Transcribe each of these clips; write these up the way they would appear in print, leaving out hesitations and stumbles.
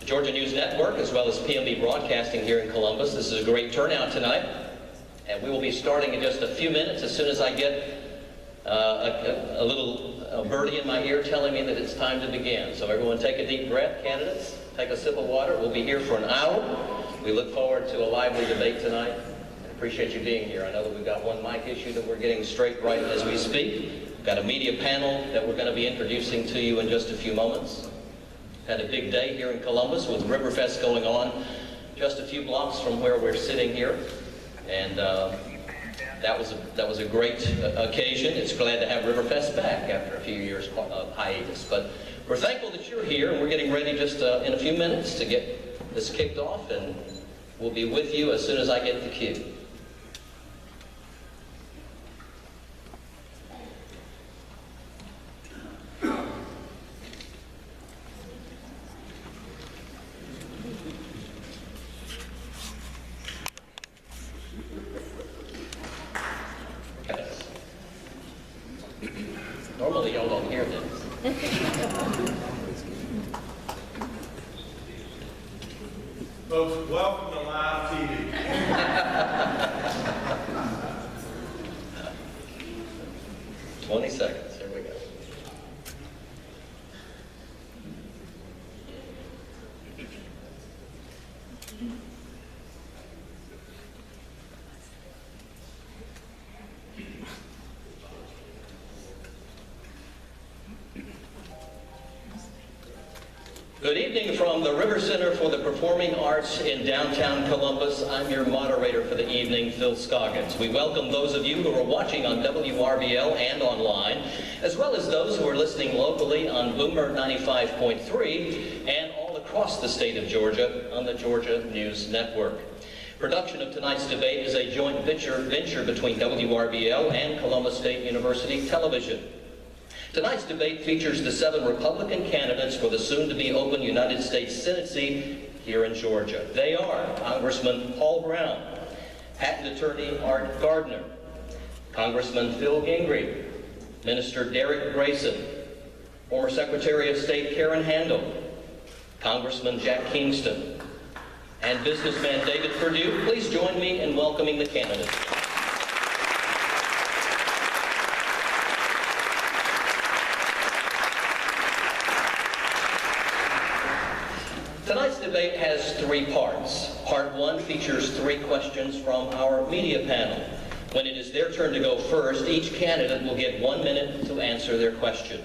Georgia News Network, as well as PMB Broadcasting here in Columbus. This is a great turnout tonight, and we will be starting in just a few minutes as soon as I get a little birdie in my ear telling me that it's time to begin. So everyone take a deep breath, candidates, take a sip of water. We'll be here for an hour. We look forward to a lively debate tonight. I appreciate you being here. I know that we've got one mic issue that we're getting straight right as we speak. We've got a media panel that we're going to be introducing to you in just a few moments. Had a big day here in Columbus with Riverfest going on just a few blocks from where we're sitting here, and that was a great occasion. It's glad to have Riverfest back after a few years of hiatus. But we're thankful that you're here, and we're getting ready just in a few minutes to get this kicked off, and we'll be with you as soon as I get the cue. Normally y'all don't hear this. Folks, welcome to live TV. 20 seconds, here we go. Good evening from the River Center for the Performing Arts in downtown Columbus. I'm your moderator for the evening, Phil Scoggins. We welcome those of you who are watching on WRBL and online, as well as those who are listening locally on Boomer 95.3 and all across the state of Georgia on the Georgia News Network. Production of tonight's debate is a joint venture between WRBL and Columbus State University Television. Tonight's debate features the 7 Republican candidates for the soon-to-be open United States Senate seat here in Georgia. They are Congressman Paul Broun, Patent Attorney Art Gardner, Congressman Phil Gingrey, Minister Derrick Grayson, former Secretary of State Karen Handel, Congressman Jack Kingston, and businessman David Perdue. Please join me in welcoming the candidates. Tonight's debate has 3 parts. Part 1 features 3 questions from our media panel. When it is their turn to go first, each candidate will get 1 minute to answer their question.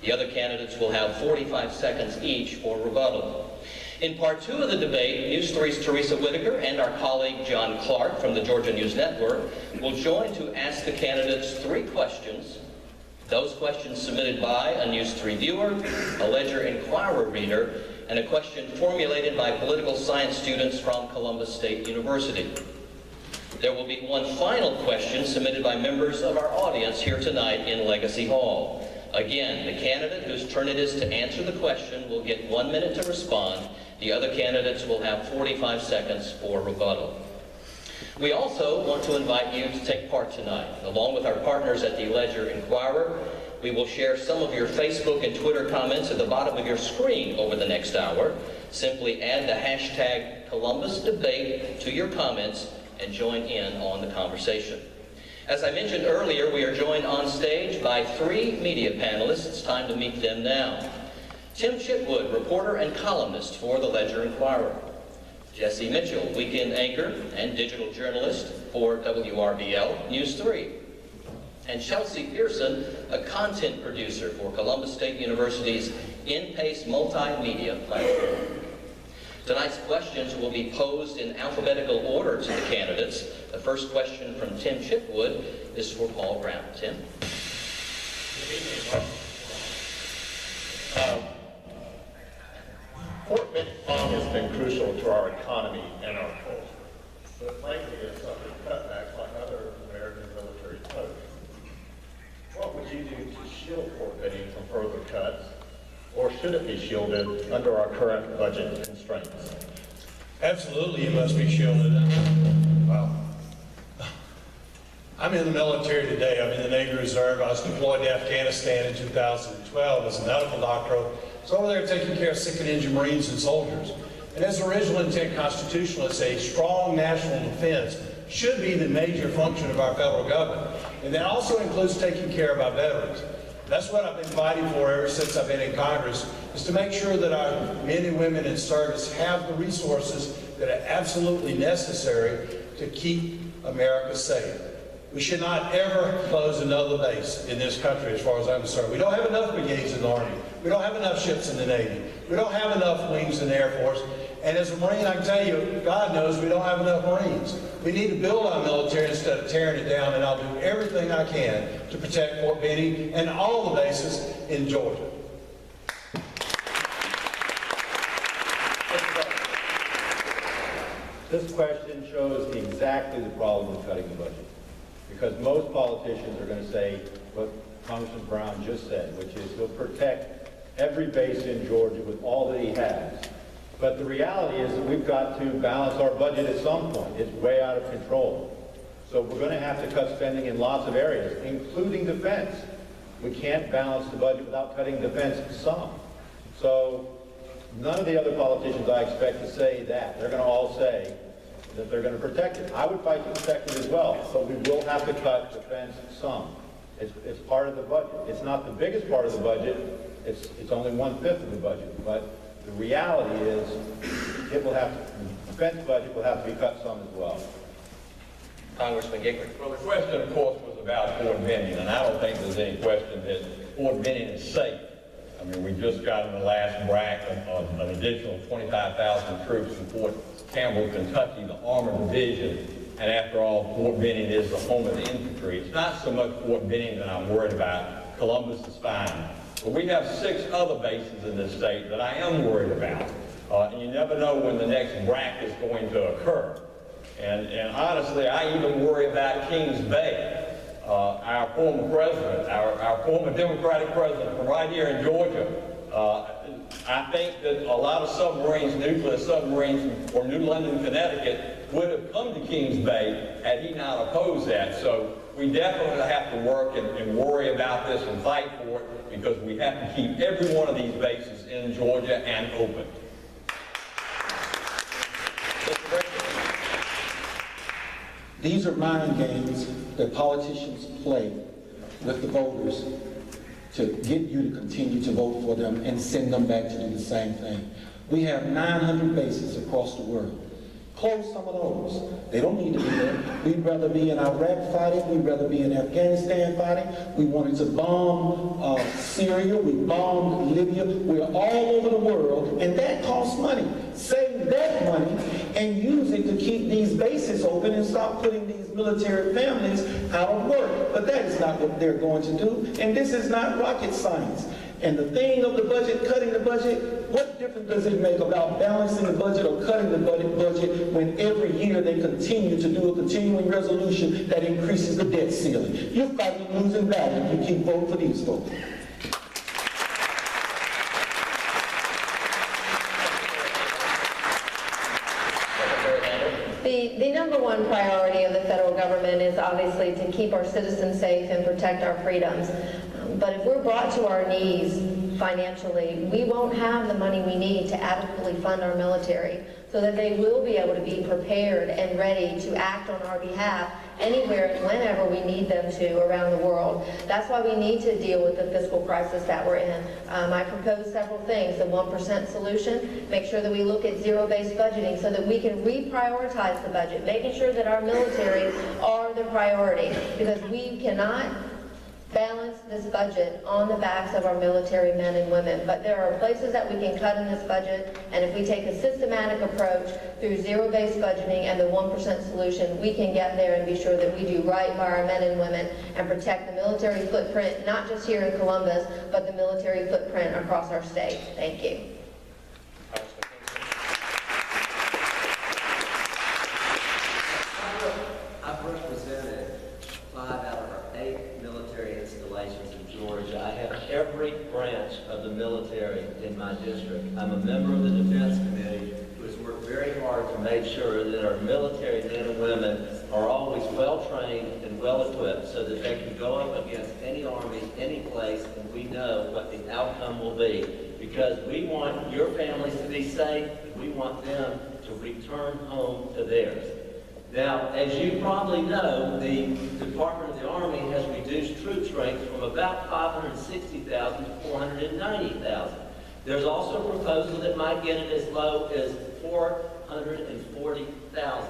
The other candidates will have 45 seconds each for rebuttal. In Part 2 of the debate, News 3's Teresa Whitaker and our colleague John Clark from the Georgia News Network will join to ask the candidates 3 questions. Those questions submitted by a News 3 viewer, a Ledger Inquirer reader, and a question formulated by political science students from Columbus State University. There will be one final question submitted by members of our audience here tonight in Legacy Hall. Again, the candidate whose turn it is to answer the question will get 1 minute to respond. The other candidates will have 45 seconds for rebuttal. We also want to invite you to take part tonight. Along with our partners at the Ledger Inquirer, we will share some of your Facebook and Twitter comments at the bottom of your screen over the next hour. Simply add the hashtag Columbus Debate to your comments and join in on the conversation. As I mentioned earlier, we are joined on stage by 3 media panelists. It's time to meet them now. Tim Chitwood, reporter and columnist for the Ledger Inquirer. Jesse Mitchell, weekend anchor and digital journalist for WRBL News 3. And Chelsea Pearson, a content producer for Columbus State University's InPace multimedia platform. Tonight's questions will be posed in alphabetical order to the candidates. The first question from Tim Chitwood is for Paul Broun. Tim? Fort Benning has been crucial to our economy and our culture, but frankly it's suffered cutbacks like other American military posts. What would you do to shield Fort Benning from further cuts, or should it be shielded under our current budget constraints? Absolutely, it must be shielded. Wow. I'm in the military today. I'm in the Navy Reserve. I was deployed to Afghanistan in 2012 as a medical doctor is over there taking care of sick and injured Marines and soldiers. And as original intent constitutionalists say, strong national defense should be the major function of our federal government. And that also includes taking care of our veterans. That's what I've been fighting for ever since I've been in Congress, is to make sure that our men and women in service have the resources that are absolutely necessary to keep America safe. We should not ever close another base in this country as far as I'm concerned. We don't have enough brigades in the Army. We don't have enough ships in the Navy. We don't have enough wings in the Air Force. And as a Marine, I can tell you, God knows we don't have enough Marines. We need to build our military instead of tearing it down, and I'll do everything I can to protect Fort Benning and all the bases in Georgia. This question shows exactly the problem with cutting the budget. Because most politicians are going to say what Congressman Brown just said, which is he'll protect every base in Georgia with all that he has. But the reality is that we've got to balance our budget at some point. It's way out of control. So we're going to have to cut spending in lots of areas, including defense. We can't balance the budget without cutting defense some. So none of the other politicians I expect to say that. They're going to all say that they're going to protect it. I would fight to protect it as well, but we will have to cut defense some. It's part of the budget. It's not the biggest part of the budget. It's only 1/5 of the budget. But the reality is it will have to, the defense budget will have to be cut some as well. Congressman Gingrey. Well, the question, of course, was about Fort Benning, and I don't think there's any question that Fort Benning is safe. I mean, we just got in the last brack an additional 25,000 troops from Fort Campbell, Kentucky, the Armored Division, and after all, Fort Benning is the home of the infantry. It's not so much Fort Benning that I'm worried about. Columbus is fine. But we have 6 other bases in this state that I am worried about. And you never know when the next brack is going to occur. And honestly, I even worry about Kings Bay. Our former president, our former Democratic president from right here in Georgia, I think that a lot of submarines, nuclear submarines from New London, Connecticut, would have come to Kings Bay had he not opposed that. So we definitely have to work and worry about this and fight for it, because we have to keep every one of these bases in Georgia and open. These are mind games that politicians play with the voters to get you to continue to vote for them and send them back to do the same thing. We have 900 bases across the world. Close some of those. They don't need to be there. We'd rather be in Iraq fighting. We'd rather be in Afghanistan fighting. We wanted to bomb Syria. We bombed Libya. We're all over the world, and that costs money. Save that money and use it to keep these bases open and stop putting these military families out of work. But that is not what they're going to do, and this is not rocket science. And the thing of the budget, cutting the budget, what difference does it make about balancing the budget or cutting the budget when every year they continue to do a continuing resolution that increases the debt ceiling? You're fighting a losing battle if you keep voting for these folks. The number one priority of the federal government is obviously to keep our citizens safe and protect our freedoms. But if we're brought to our knees financially, we won't have the money we need to adequately fund our military so that they will be able to be prepared and ready to act on our behalf anywhere and whenever we need them to around the world. That's why we need to deal with the fiscal crisis that we're in. I proposed several things. The 1% solution, make sure that we look at zero-based budgeting so that we can reprioritize the budget, making sure that our military are the priority, because we cannot balance this budget on the backs of our military men and women. But there are places that we can cut in this budget, and if we take a systematic approach through zero-based budgeting and the 1% solution, we can get there and be sure that we do right by our men and women and protect the military footprint, not just here in Columbus, but the military footprint across our state. Thank you. I've represented 5 out of our 8 military installations in Georgia. I have every branch of the military in my district. I'm a member of the Defense Committee who has worked very hard to make sure that our military men and women are always well-trained and well-equipped so that they can go up against any army, any place, and we know what the outcome will be. because we want your families to be safe, and we want them to return home to theirs. Now, as you probably know, the Department of the Army has reduced troop strength from about 560,000 to 490,000. There's also a proposal that might get it as low as 440,000.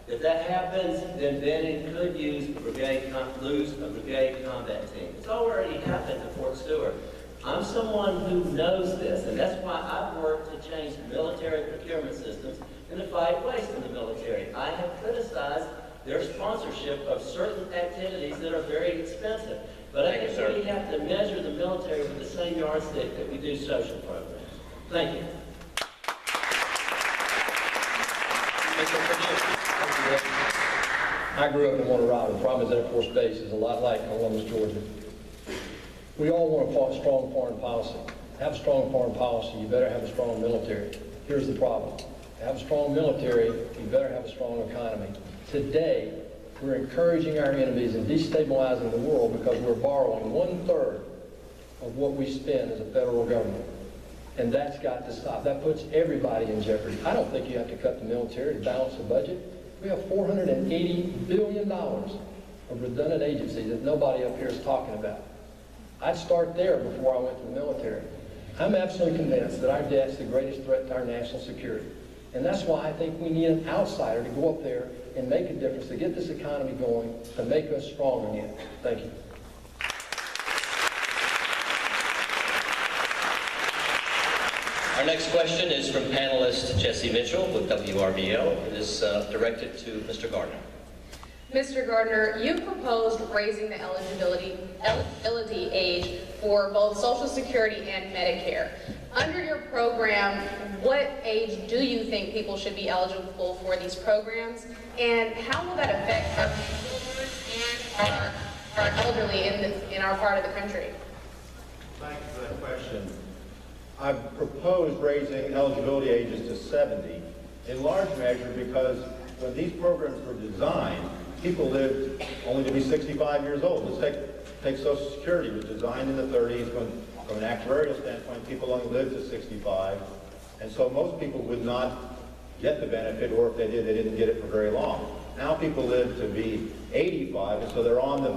If that happens, then it could lose a brigade combat team. It's already happened at Fort Stewart. I'm someone who knows this, and that's why I've worked to change military procurement systems and to fight waste in the military. I have criticized their sponsorship of certain activities that are very expensive. But I think we have to measure the military with the same yardstick that we do social programs. Thank you. Mr. Perdue. I grew up in Warner Robin. The problem is Air Force Base is a lot like Columbus, Georgia. We all want a strong foreign policy. To have a strong foreign policy, you better have a strong military. Here's the problem. To have a strong military, you better have a strong economy. Today, we're encouraging our enemies and destabilizing the world because we're borrowing 1/3 of what we spend as a federal government. And that's got to stop. That puts everybody in jeopardy. I don't think you have to cut the military to balance the budget. We have $480 billion of redundant agencies that nobody up here is talking about. I'd start there before I went to the military. I'm absolutely convinced that our debt's the greatest threat to our national security. And that's why I think we need an outsider to go up there and make a difference, to get this economy going, to make us strong again. Thank you. Our next question is from panelist Jesse Mitchell with WRBL. It is directed to Mr. Gardner. Mr. Gardner, you proposed raising the eligibility age for both Social Security and Medicare. Under your program, what age do you think people should be eligible for these programs? And how will that affect our elderly in our part of the country? Thank you for that question. I've proposed raising eligibility ages to 70, in large measure because when these programs were designed, people lived only to be 65 years old. Let's take Social Security. It was designed in the 30s when, from an actuarial standpoint, people only lived to 65. And so most people would not get the benefit, or if they did, they didn't get it for very long. Now people live to be 85, and so they're on the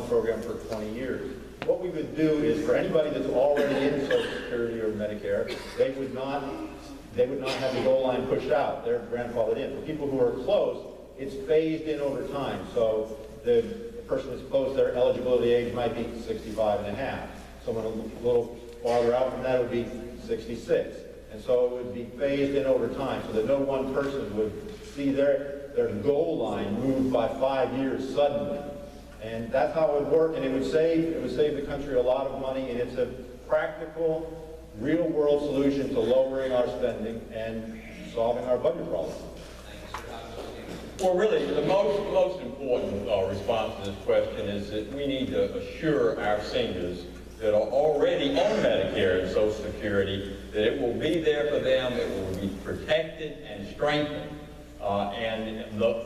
program for 20 years. What we would do is, for anybody that's already in Social Security or Medicare, they would not have the goal line pushed out. They're grandfathered in. For people who are close, it's phased in over time. So the person that's close, their eligibility age might be 65 and a half. Someone a little farther out from that would be 66. And so it would be phased in over time so that no one person would see their goal line move by 5 years suddenly. And that's how it would work, and it would save the country a lot of money, and it's a practical, real-world solution to lowering our spending and solving our budget problem. Well, really, the most important response to this question is that we need to assure our seniors that are already on Medicare and Social Security that it will be there for them, it will be protected and strengthened.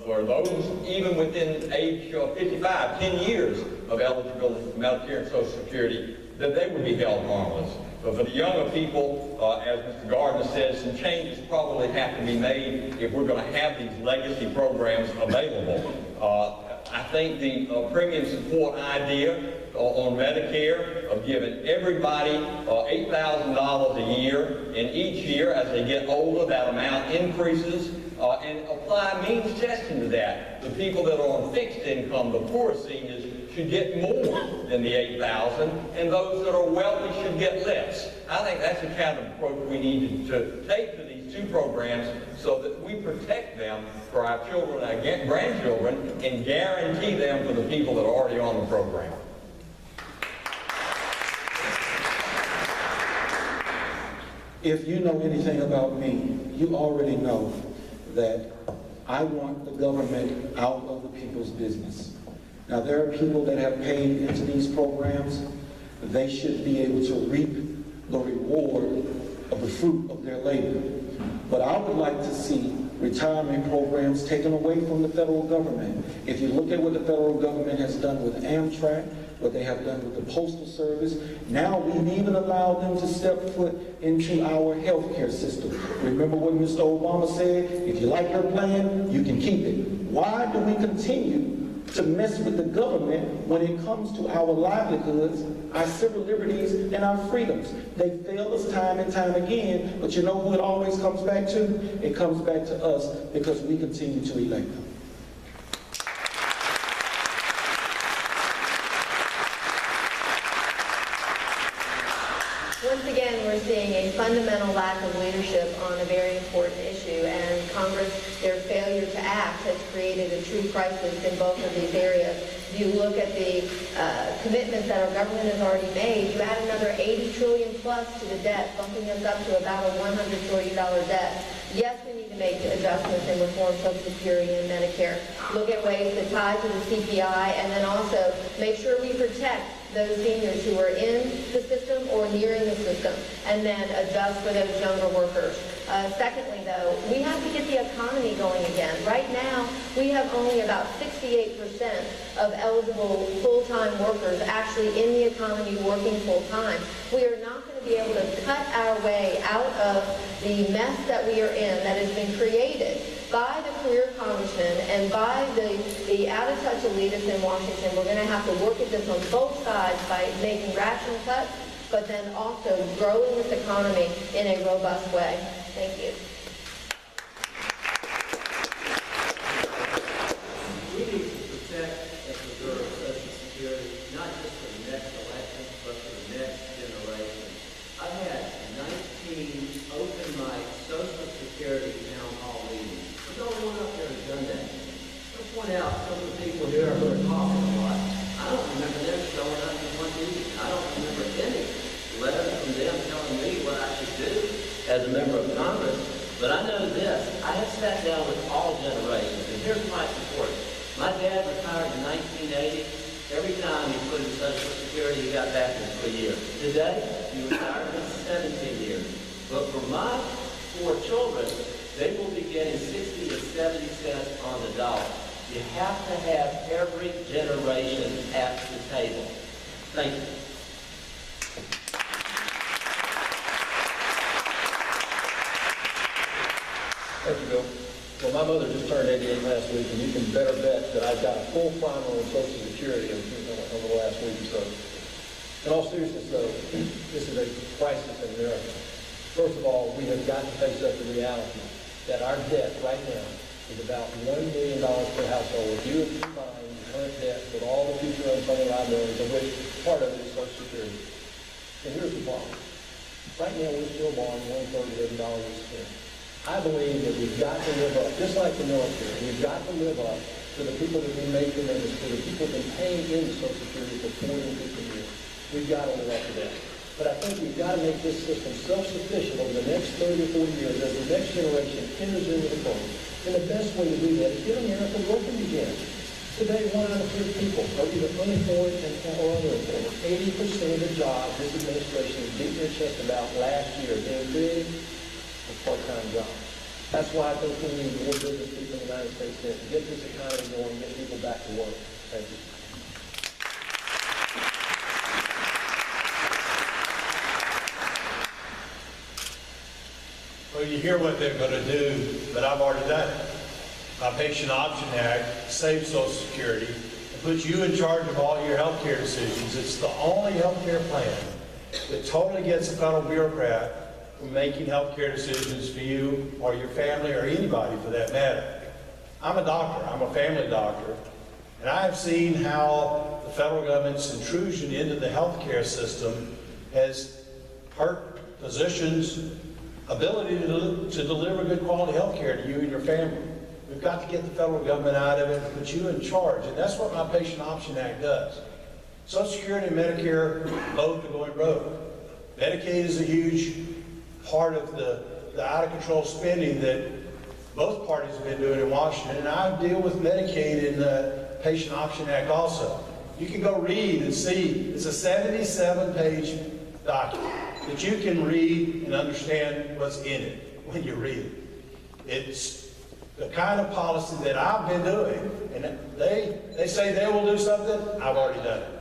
For those even within age 55, 10 years of eligibility for Medicare and Social Security, that they would be held harmless. But for the younger people, as Mr. Gardner said, some changes probably have to be made if we're going to have these legacy programs available. I think the premium support idea on Medicare of giving everybody $8,000 a year, and each year as they get older, that amount increases, and apply means testing to that. The people that are on fixed income, the poor seniors, should get more than the $8,000, and those that are wealthy should get less. I think that's the kind of approach we need to take to these two programs so that we protect them for our children and our grandchildren and guarantee them for the people that are already on the program. If you know anything about me, you already know that I want the government out of the people's business. Now, there are people that have paid into these programs. They should be able to reap the reward of the fruit of their labor. But I would like to see retirement programs taken away from the federal government. If you look at what the federal government has done with Amtrak, what they have done with the Postal Service. Now we've even allowed them to step foot into our healthcare system. Remember what Mr. Obama said? If you like your plan, you can keep it. Why do we continue to mess with the government when it comes to our livelihoods, our civil liberties, and our freedoms? They fail us time and time again, but you know who it always comes back to? It comes back to us because we continue to elect them. Once again, we're seeing a fundamental lack of leadership on a very important issue, and Congress, their failure to act has created a true crisis in both of these areas. If you look at the commitments that our government has already made, you add another $80 trillion plus to the debt, bumping us up to about a $100 trillion debt. Yes, we need to make adjustments and reform Social Security and Medicare. Look at ways to tie to the CPI, and then also make sure we protect those seniors who are in the system or nearing the system, and then adjust for those younger workers. Secondly, though, we have to get the economy going again. Right now, we have only about 68% of eligible full-time workers actually in the economy working full-time. We are not going to be able to cut our way out of the mess that we are in that has been created by the career congressmen and by the out-of-touch elitists in Washington. We're going to have to work at this on both sides by making rational cuts, but then also growing this economy in a robust way. Thank you. We need to protect and preserve Social Security, not just for the next election, but for the next generation. I've had 19 open mic Social Security town hall meetings. There's only one up there who's done that. I'll point out some of the people here who are talking a lot. I don't remember them showing up in one meeting. I don't remember any letter from them telling me what I should do as a member of Congress. But I know this, I have sat down with all generations, and here's my support. My dad retired in 1980. Every time he put in Social Security, he got back in 3 years. Today, he retired in 17 years. But for my 4 children, they will be getting 60 to 70 cents on the dollar. You have to have every generation at the table. Thank you. Thank you, Bill. Well, my mother just turned 88 last week, and you can better bet that I've got a full primer on Social Security over the last week or so. In all seriousness, though, this is a crisis in America. First of all, we have got to face up to the reality that our debt right now is about $1 million per household. If you combine the current debt with all the future unfunded liabilities, of which part of it is Social Security. And here's the problem. Right now, we're still borrowing $1/3 of every dollar we spend. I believe that we've got to live up, just like the military, we've got to live up to the people that we make commitments to, the people that have been paying into Social Security for 40 and 50 years. We've got to live up to that. But I think we've got to make this system self-sufficient over the next 30 or 40 years as the next generation enters into the program. And the best way to do that is get America working again. Today, 1 out of 3 people are either unemployed or underemployed. 80% of the jobs this administration is beating their chest about last year being created for part-time jobs. That's why I think we need more business people in the United States to get this economy going and get people back to work. Thank you. Well, you hear what they're going to do, but I've already done it. My Patient Option Act saves Social Security and puts you in charge of all your health care decisions. It's the only health care plan that totally gets a federal bureaucrat from making health care decisions for you or your family or anybody for that matter. I'm a doctor. I'm a family doctor. And I have seen how the federal government's intrusion into the health care system has hurt physicians' ability to deliver good quality health care to you and your family. We've got to get the federal government out of it and put you in charge. And that's what my Patient Option Act does. Social Security and Medicare both are going rogue. Medicaid is a huge part of the out-of-control spending that both parties have been doing in Washington, and I deal with Medicaid in the Patient Option Act also. You can go read and see. It's a 77-page document that you can read and understand what's in it when you read it. It's the kind of policy that I've been doing, and they say they will do something, I've already done it.